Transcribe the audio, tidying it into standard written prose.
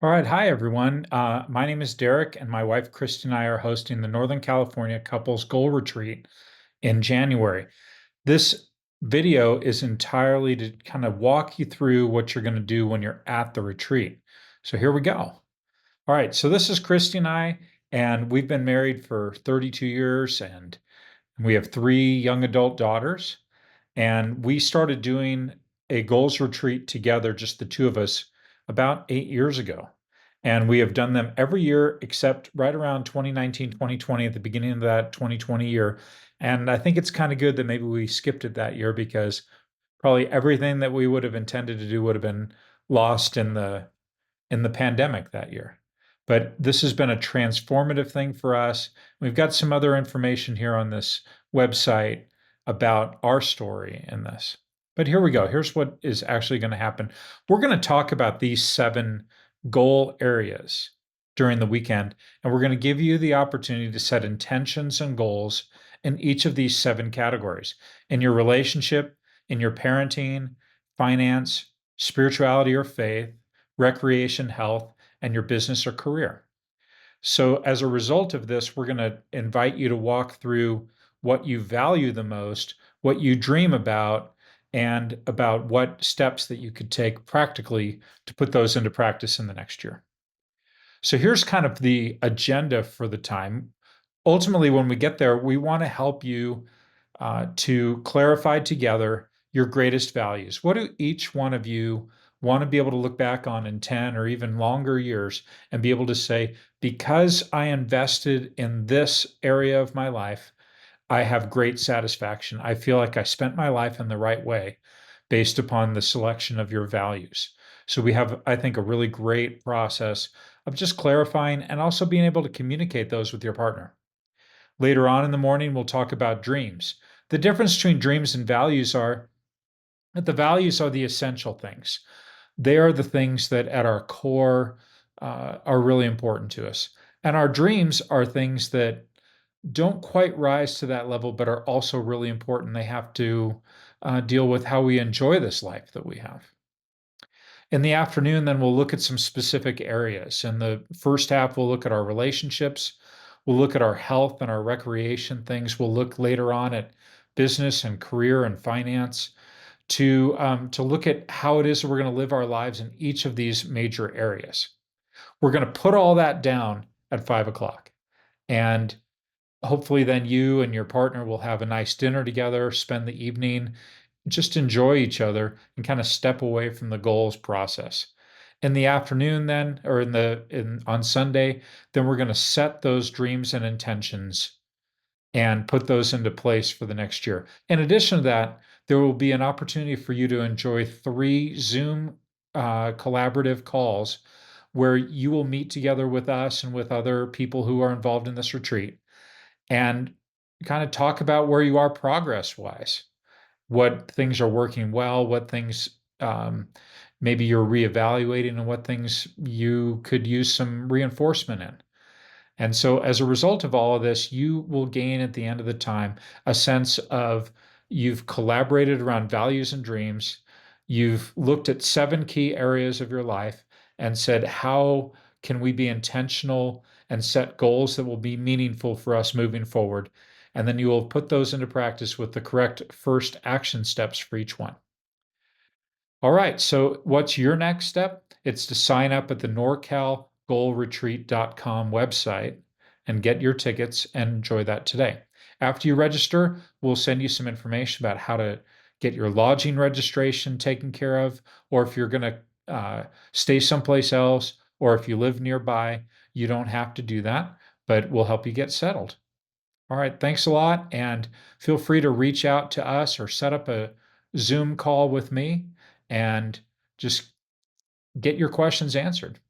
All right. Hi, everyone. My name is Derek, and my wife, Christy, and I are hosting the Northern California Couples Goal Retreat in January. This video is entirely to kind of walk you through what you're going to do when you're at the retreat. So here we go. All right. So this is Christy and I, and we've been married for 32 years, and we have three young adult daughters. And we started doing a goals retreat together, just the two of us, about 8 years ago. And we have done them every year except right around 2019, 2020, at the beginning of that 2020 year. And I think it's kind of good that maybe we skipped it that year because probably everything that we would have intended to do would have been lost in the pandemic that year. But this has been a transformative thing for us. We've got some other information here on this website about our story in this. But here we go. Here's what is actually going to happen. We're going to talk about these 7 goal areas during the weekend, and we're going to give you the opportunity to set intentions and goals in each of these 7 categories in your relationship, in your parenting, finance, spirituality or faith, recreation, health, and your business or career. So, as a result of this, we're going to invite you to walk through what you value the most, what you dream about, and about what steps that you could take practically to put those into practice in the next year. So, here's kind of the agenda for the time. Ultimately, when we get there, we want to help you to clarify together your greatest values. What do each one of you want to be able to look back on in 10 or even longer years and be able to say, because I invested in this area of my life, I have great satisfaction. I feel like I spent my life in the right way based upon the selection of your values. So we have, I think, a really great process of just clarifying and also being able to communicate those with your partner. Later on in the morning, we'll talk about dreams. The difference between dreams and values are that the values are the essential things. They are the things that at our core are really important to us. And our dreams are things that don't quite rise to that level, but are also really important. They have to deal with how we enjoy this life that we have. In the afternoon, then we'll look at some specific areas. In the first half, we'll look at our relationships. We'll look at our health and our recreation things. We'll look later on at business and career and finance to look at how it is that we're going to live our lives in each of these major areas. We're going to put all that down at 5 o'clock. And hopefully, then you and your partner will have a nice dinner together, spend the evening, just enjoy each other and kind of step away from the goals process. In the afternoon, then, or on Sunday, then we're going to set those dreams and intentions and put those into place for the next year. In addition to that, there will be an opportunity for you to enjoy 3 Zoom collaborative calls where you will meet together with us and with other people who are involved in this retreat and kind of talk about where you are progress wise, what things are working well, what things maybe you're reevaluating, and what things you could use some reinforcement in. And so, as a result of all of this, you will gain at the end of the time a sense of you've collaborated around values and dreams. You've looked at 7 key areas of your life and said, how can we be intentional and set goals that will be meaningful for us moving forward? And then you will put those into practice with the correct first action steps for each one. All right, so what's your next step? It's to sign up at the norcalgoalretreat.com website and get your tickets and enjoy that today. After you register, we'll send you some information about how to get your lodging registration taken care of, or if you're going to stay someplace else, or if you live nearby, you don't have to do that, but we'll help you get settled. All right, thanks a lot, and feel free to reach out to us or set up a Zoom call with me and just get your questions answered.